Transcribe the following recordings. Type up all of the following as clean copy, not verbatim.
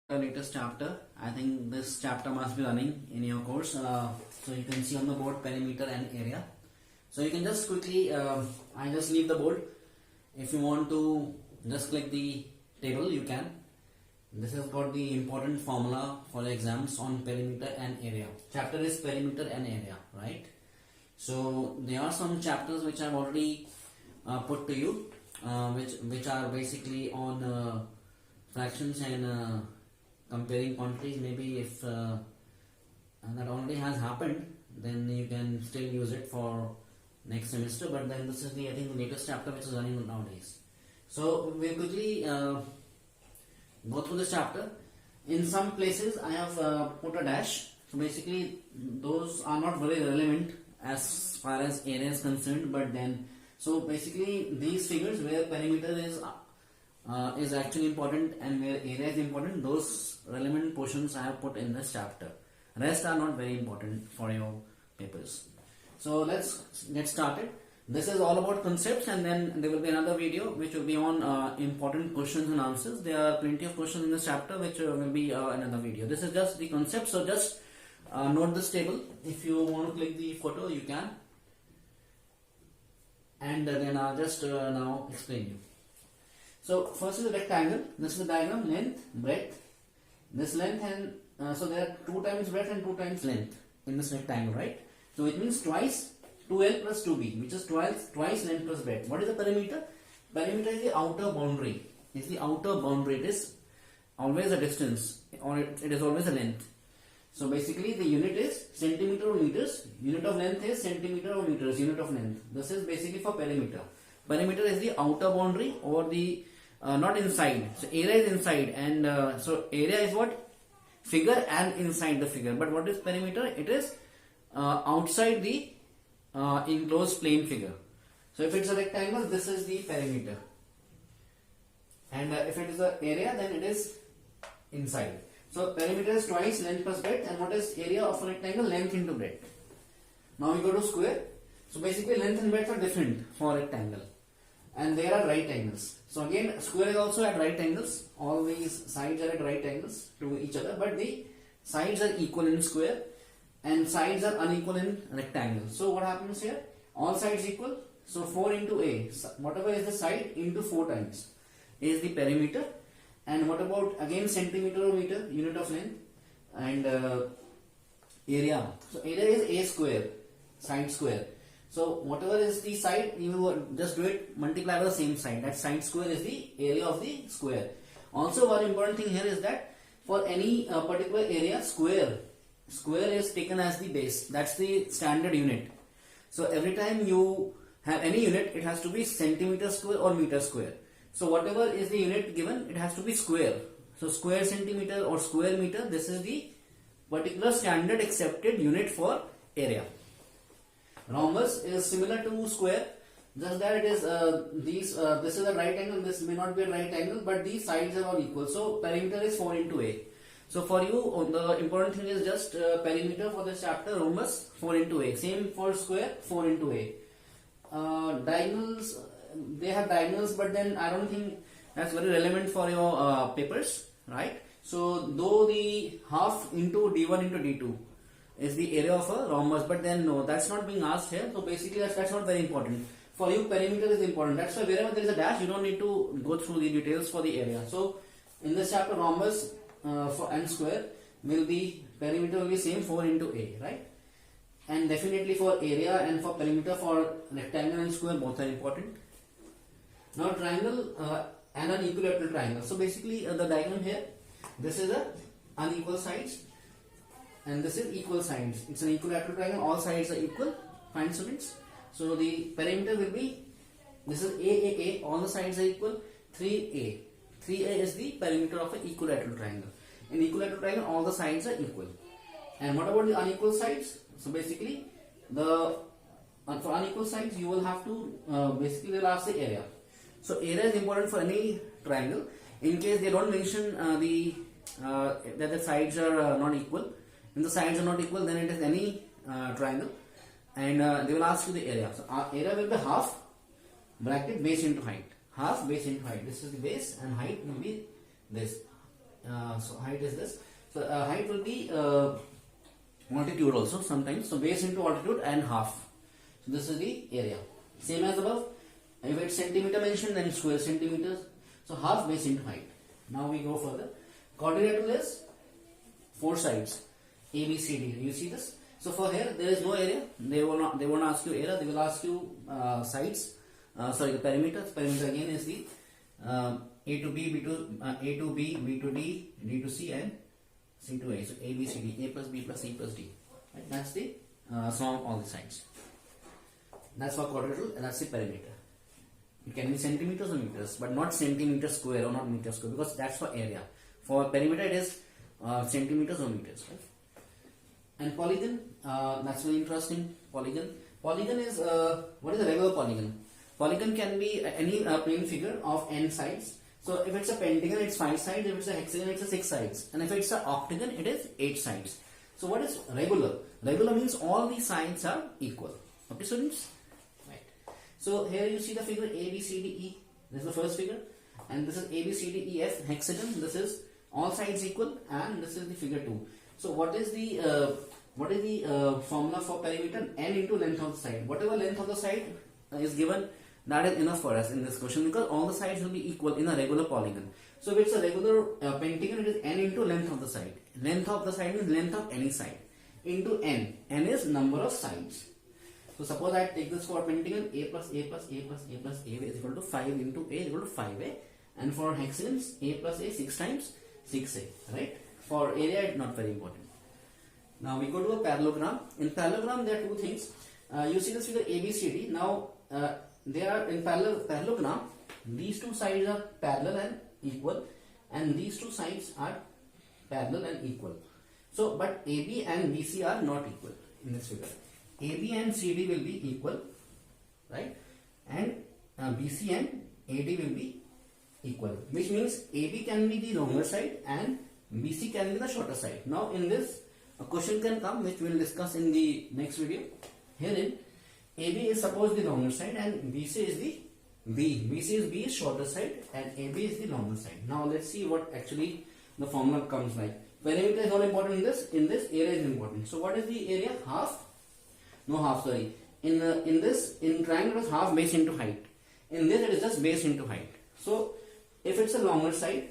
The latest chapter. I think this chapter must be running in your course. So you can see on the board perimeter and area. So you can just quickly, I just leave the board. If you want to just click the table, you can. This has got the important formula for the exams on perimeter and area. Chapter is perimeter and area, right? So there are some chapters which I've already put to you, which are basically on fractions and comparing quantities. Maybe if that already has happened, then you can still use it for next semester. But then this is the, I think, the latest chapter which is running nowadays. So we'll quickly go through this chapter. In some places I have put a dash. So basically those are not very relevant as far as area is concerned. But then, so basically these figures where perimeter is actually important and where area is important, those relevant portions I have put in this chapter. Rest are not very important for your papers. So let's get started. This is all about concepts, and then there will be another video which will be on important questions and answers. There are plenty of questions in this chapter which will be another video. This is just the concept, so just note this table. If you want to click the photo, you can. And then I'll just now explain you. So first is the rectangle. This is the diagram, length, breadth. This length and so there are 2 times breadth and 2 times length in this rectangle, right? So it means twice 2L plus 2B, which is twice length plus breadth. What is the perimeter? Perimeter is the outer boundary. It's the outer boundary. It is always a distance, or it is always a length. So basically the unit is centimeter or meters. Unit of length is centimeter or meters. Unit of length. This is basically for perimeter. Perimeter is the outer boundary or the not inside. So area is inside, and so area is what? Figure and inside the figure. But what is perimeter? It is outside the enclosed plane figure. So if it's a rectangle, this is the perimeter, and if it is the area, then it is inside. So perimeter is twice length plus breadth, and what is area of a rectangle? Length into breadth. Now we go to square. So basically length and breadth are different for rectangle, and there are right angles. So again, square is also at right angles. All these sides are at right angles to each other, but the sides are equal in square and sides are unequal in rectangle. So what happens here? All sides equal. So 4 into A, whatever is the side, into 4 times is the perimeter. And what about again centimeter or meter, unit of length, and area. So area is A square, side square. So whatever is the side, you just do it, multiply by the same side. That side square is the area of the square. Also, one important thing here is that for any particular area, square is taken as the base. That's the standard unit. So every time you have any unit, it has to be centimeter square or meter square. So whatever is the unit given, it has to be square. So square centimeter or square meter, this is the particular standard accepted unit for area. Rhombus is similar to square, just that it is this is a right angle, this may not be a right angle, but these sides are all equal. So perimeter is 4 into A. So for you, the important thing is just perimeter for this chapter, rhombus 4 into A. Same for square, 4 into A. Diagonals, they have diagonals, but then I don't think that's very relevant for your papers, right? So though the half into D1 into D2 is the area of a rhombus, but then no, that's not being asked here. So basically that's not very important. For you, perimeter is important. That's why wherever there is a dash, you don't need to go through the details for the area. So in this chapter, rhombus for and square will be, perimeter will be same, 4 into A, right? And definitely for area and for perimeter, for rectangle and square, both are important. Now triangle and an equilateral triangle. So basically the diagram here, this is a unequal sides and this is equal sides. It's an equilateral triangle, all sides are equal. Find students. So the perimeter will be, this is AAA, all the sides are equal, 3A. 3A is the perimeter of an equilateral triangle. In equilateral triangle, all the sides are equal. And what about the unequal sides? So basically, for unequal sides, you will have to basically they'll ask the area. So area is important for any triangle. In case they don't mention that the sides are not equal. If the sides are not equal, then it is any triangle, and they will ask you the area. So area will be half bracket base into height. Half base into height. This is the base, and height will be this. So height is this. So height will be altitude also sometimes. So base into altitude and half. So this is the area. Same as above. If it's centimeter mentioned, then square centimeters. So half base into height. Now we go further. Quadrilateral is 4 sides. A, B, C, D. You see this? So for here there is no area. They won't ask you area. They will ask you sides. Sorry, the perimeter. Perimeter again is the A to B, B to A to B, B to D, D to C, and C to A. So A, B, C, D. A plus B plus C plus D. Right? That's the sum of all the sides. That's for quadrilateral, and that's the perimeter. It can be centimeters or meters, but not centimeter square or not meter square, because that's for area. For perimeter, it is centimeters or meters. Right? And polygon, that's very interesting. Polygon is what is a regular polygon? Polygon can be any plane figure of n sides. So if it's a pentagon, it's 5 sides. If it's a hexagon, it's a 6 sides. And if it's an octagon, it is 8 sides. So what is regular? Regular means all the sides are equal. Okay, students? Right. So here you see the figure A, B, C, D, E. This is the first figure. And this is A, B, C, D, E, F, hexagon. This is all sides equal. And this is the figure 2. So what is the formula for perimeter? N into length of the side. Whatever length of the side is given, that is enough for us in this question, because all the sides will be equal in a regular polygon. So if it's a regular pentagon, it is n into length of the side. Length of the side means length of any side into n. N is number of sides. So suppose I take this for pentagon, A plus A plus A plus A plus A is equal to 5 into A is equal to 5A. And for hexagons, A plus A 6 times 6A. Right? For area, it's not very important. Now we go to a parallelogram. In parallelogram, there are two things. You see this figure ABCD. Now they are in parallelogram. These two sides are parallel and equal, and these two sides are parallel and equal. So, but AB and BC are not equal in this figure. AB and CD will be equal, right? And BC and AD will be equal, which means AB can be the longer side and BC can be the shorter side. Now, in this, a question can come which we will discuss in the next video. Herein, AB is suppose the longer side and BC is the B. BC is shorter side and AB is the longer side. Now let's see what actually the formula comes like. Perimeter is not important in this. In this, area is important. So what is the area? Half? No half. Sorry. In triangle it is half base into height. In this it is just base into height. So if it's a longer side,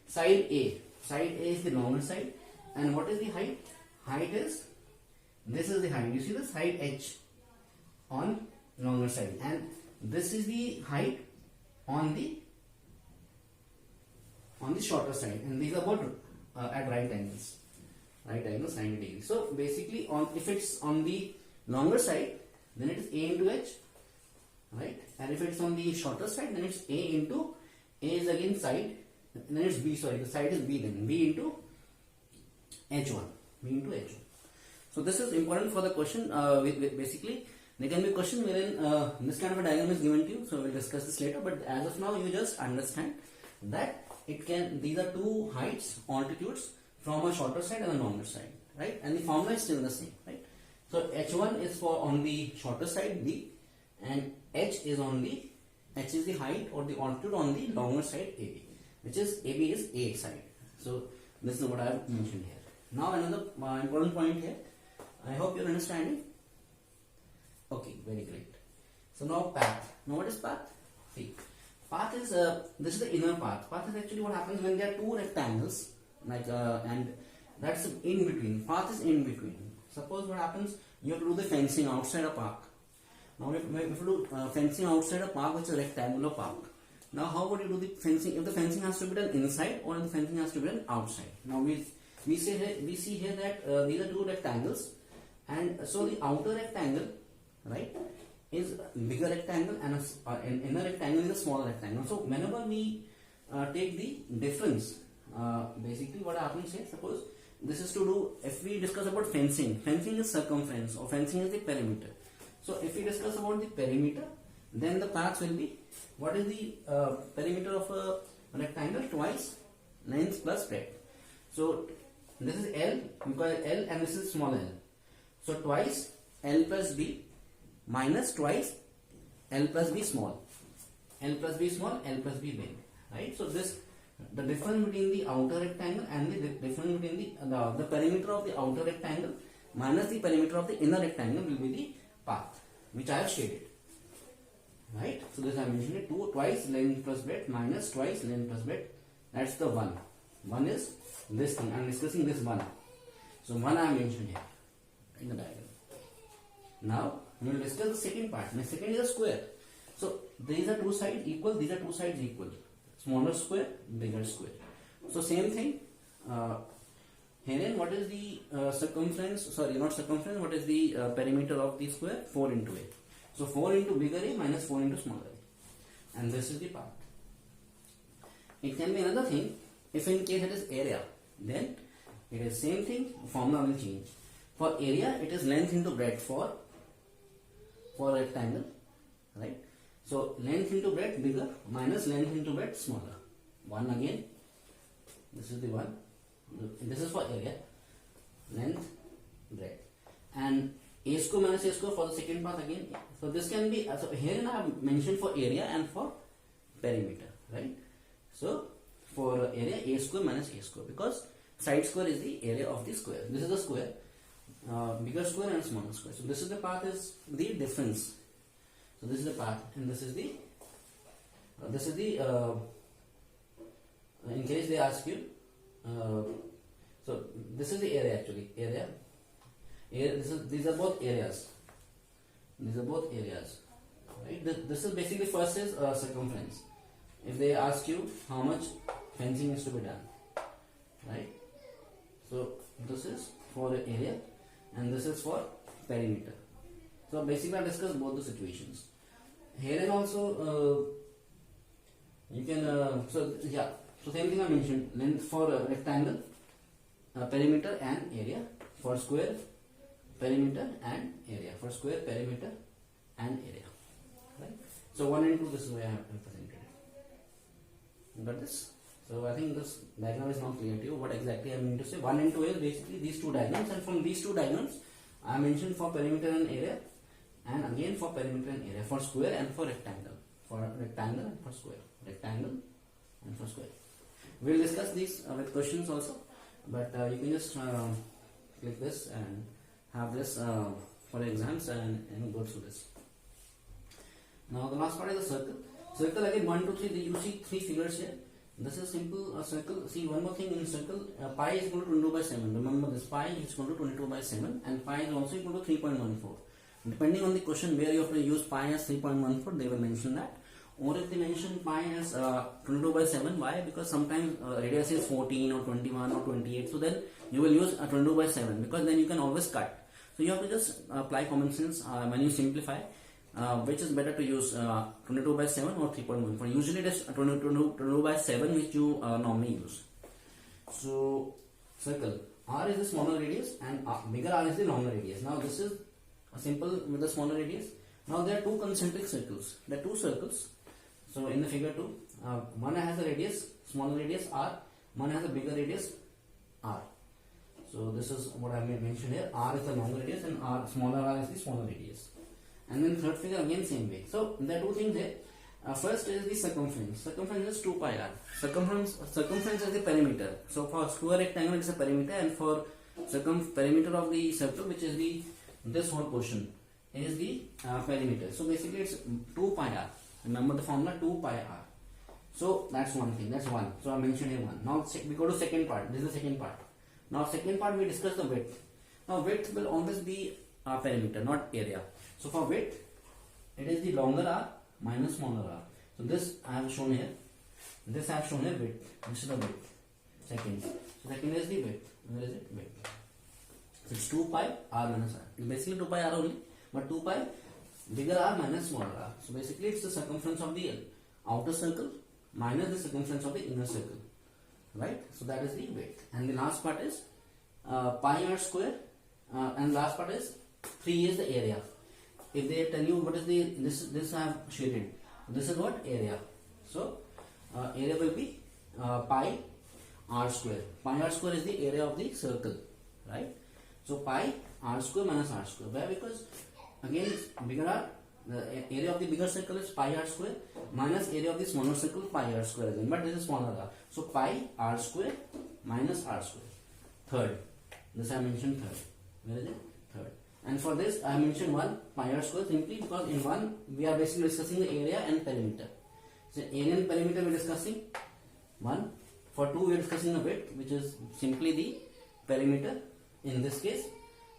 side A is the longer side. And what is the height? Height is, this is the height. You see this height H on longer side, and this is the height on the shorter side, and these are both at right angles 90 degrees. So basically, if it's on the longer side, then it is A into H, right? And if it's on the shorter side, then it's A into A is again side, and then it's B. Sorry, the side is B. Then B into H1. So this is important for the question. Basically, there can be a question wherein this kind of a diagram is given to you. So we'll discuss this later. But as of now, you just understand that these are two heights, altitudes from a shorter side and a longer side, right? And the formula is still the same, right? So H1 is for on the shorter side B, and H is the height or the altitude on the longer side AB, which is AB is A side. So this is what I have mentioned here. Now another important point here. I hope you're understanding. Okay, very great. So now path. Now what is path? See, path is this is the inner path. Path is actually what happens when there are two rectangles, like and that's in between. Path is in between. Suppose what happens, you have to do the fencing outside a park. Now if you do fencing outside a park, which is a rectangular park. Now how would you do the fencing? If the fencing has to be done inside or if the fencing has to be done outside. Now we see here that these are two rectangles, and so the outer rectangle, right, is bigger rectangle and an inner rectangle is a smaller rectangle. So whenever we take the difference, basically what happens here, suppose this is to do, if we discuss about fencing is circumference or fencing is the perimeter. So if we discuss about the perimeter, then the paths will be, what is the perimeter of a rectangle? Twice length plus breadth. So this is L, because L, and this is small l. So twice L plus B minus twice L plus B small. L plus B small, L plus B big. Right? So this the difference between the outer rectangle and the difference between the perimeter of the outer rectangle minus the perimeter of the inner rectangle will be the path, which I have shaded. Right? So this I mentioned it, twice length plus breadth minus twice length plus breadth. That's the 1. 1 is this thing. I am discussing this 1. So 1 I have mentioned here in the diagram. Now we will discuss the second part. The second is a square. So these are two sides equal, these are two sides equal. Smaller square, bigger square. So same thing. Herein, what is the circumference? Sorry, not circumference. What is the perimeter of the square? 4 into A. So 4 into bigger A minus 4 into smaller A. And this is the part. It can be another thing. If in case it is area, then it is same thing. Formula will change. For area, it is length into breadth for rectangle, right? So length into breadth bigger minus length into breadth smaller. 1 again. This is the 1. This is for area. Length, breadth, and A square minus A square for the second part again. So this can be, so here I have mentioned for area and for perimeter, right? So for area, A square minus A square, because side square is the area of the square. This is the square, bigger square and smaller square. So this is the path, is the difference. So this is the path, and this is the in case they ask you, so this is the area actually, area. These are both areas. These are both areas, right? This is basically, first is circumference. If they ask you how much fencing is to be done, right? So this is for the area, and this is for perimeter. So basically I discussed both the situations. Here and also you can so same thing I mentioned, length for rectangle, perimeter and area. For square, perimeter and area. For square, perimeter and area, right? So 1 and 2, this is why I have represented it. Got this? So I think this diagram is now clear to you what exactly I mean to say. 1 and 2 is basically these two diagrams, and from these two diagrams I mentioned for perimeter and area, and again for perimeter and area, for square and for rectangle. For rectangle and for square. Rectangle and for square. We will discuss these with questions also, but you can just click this and have this for exams and go through this. Now the last part is the circle. Circle again 1, 2, 3. You see 3 figures here. This is simple circle. See, one more thing in circle, pi is equal to 22 by 7. Remember this, pi is equal to 22 by 7, and pi is also equal to 3.14. Depending on the question where you have to use pi as 3.14, they will mention that. Or if they mention pi as 22 by 7, why? Because sometimes radius is 14 or 21 or 28, so then you will use 22 by 7, because then you can always cut. So you have to just apply common sense when you simplify. Which is better to use 22 by 7 or 3.14. Usually it is 22 by 7 which you normally use. So circle, R is the smaller radius and bigger R is the longer radius. Now this is a simple with the smaller radius. Now there are two concentric circles. There are two circles. So in the figure 2, one has a radius, smaller radius R, one has a bigger radius R. So this is what I mentioned here. R is the longer radius and smaller R is the smaller radius. And then third figure again same way. So there are two things there. First is the circumference. Circumference is 2 pi r. Circumference is the perimeter. So for square rectangle it is a perimeter, and for perimeter of the circle, which is this whole portion, is the perimeter. So basically it's 2 pi r. Remember the formula, 2 pi r. So that's one thing. That's one. So I mentioned here one. Now we go to second part. This is the second part. Now second part we discuss the width. Now width will always be perimeter, not area. So for width, it is the longer r minus smaller r. So this I have shown here. This I have shown here width. This is the width. Second. So second is the width. Where is it? Width. So it's 2 pi r minus r. Basically 2 pi r only, but 2 pi bigger r minus smaller r. So basically it's the circumference of the outer circle minus the circumference of the inner circle. Right? So that is the width. And the last part is pi r square. And last part is 3 is the area. If they tell you what is the this I have shaded. This is what? Area. So area will be pi r square. Pi r square is the area of the circle, right? So pi r square minus r square. Why? Because again it's bigger r The area of the bigger circle is pi r square minus area of the smaller circle pi r square again, but this is smaller r. So pi r square minus r square. Third, this I mentioned third. Where is it? Third. And for this I mentioned 1 pi r square simply because in 1 we are basically discussing the area and perimeter. So area and perimeter we are discussing 1. For 2 we are discussing the width, which is simply the perimeter in this case.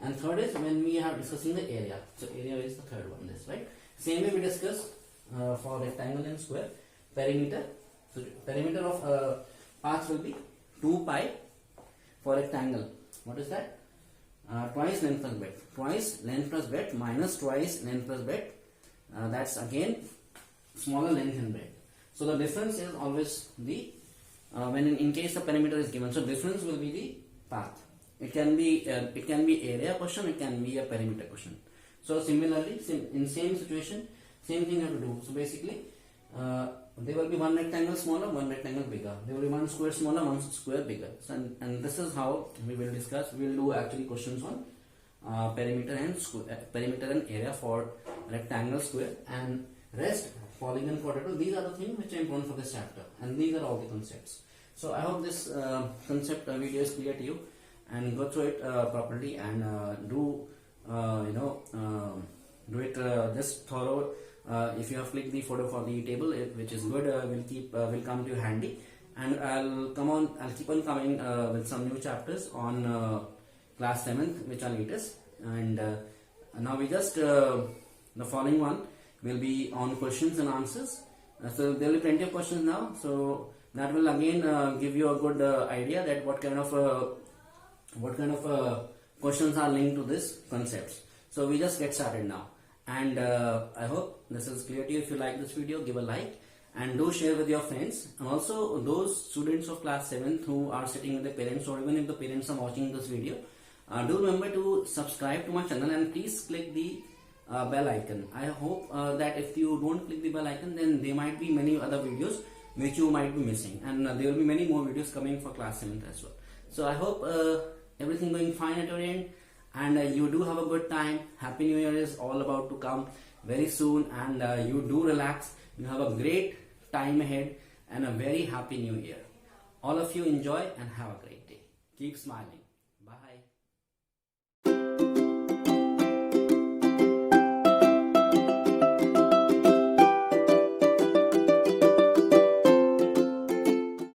And third is when we are discussing the area. So area is the third one, this, right? Same way we discuss for rectangle and square perimeter. So perimeter of path will be 2 pi for rectangle. What is that? Twice length plus breadth. Twice length plus breadth minus twice length plus breadth. That's again smaller length and breadth. So the difference is always the when in case the perimeter is given. So difference will be the path. It can be area question, it can be a perimeter question. So similarly, in same situation, same thing you have to do. So basically, there will be one rectangle smaller, one rectangle bigger. There will be one square smaller, one square bigger. So, and this is how we will discuss. We will do actually questions on perimeter and area for rectangle, square, and rest polygon, quadrangle. These are the things which are important for this chapter, and these are all the concepts. So I hope this concept video is clear to you, and go through it properly, and do it just thorough. If you have clicked the photo for the table, which is good, will come to you handy, and I'll keep on coming with some new chapters on class 7th, which are latest. And now we just the following one will be on questions and answers. So there will be plenty of questions now, so that will again give you a good idea that what kind of questions are linked to this concepts. So we just get started now, and I hope this is clear to you. If you like this video, give a like and do share with your friends, and also those students of class 7th who are sitting with their parents, or even if the parents are watching this video, do remember to subscribe to my channel, and please click the bell icon. I hope that if you don't click the bell icon, then there might be many other videos which you might be missing, and there will be many more videos coming for class 7th as well. So I hope everything going fine at your end, and you do have a good time. Happy New Year is all about to come very soon, and you do relax. You have a great time ahead and a very happy new year. All of you enjoy and have a great day. Keep smiling.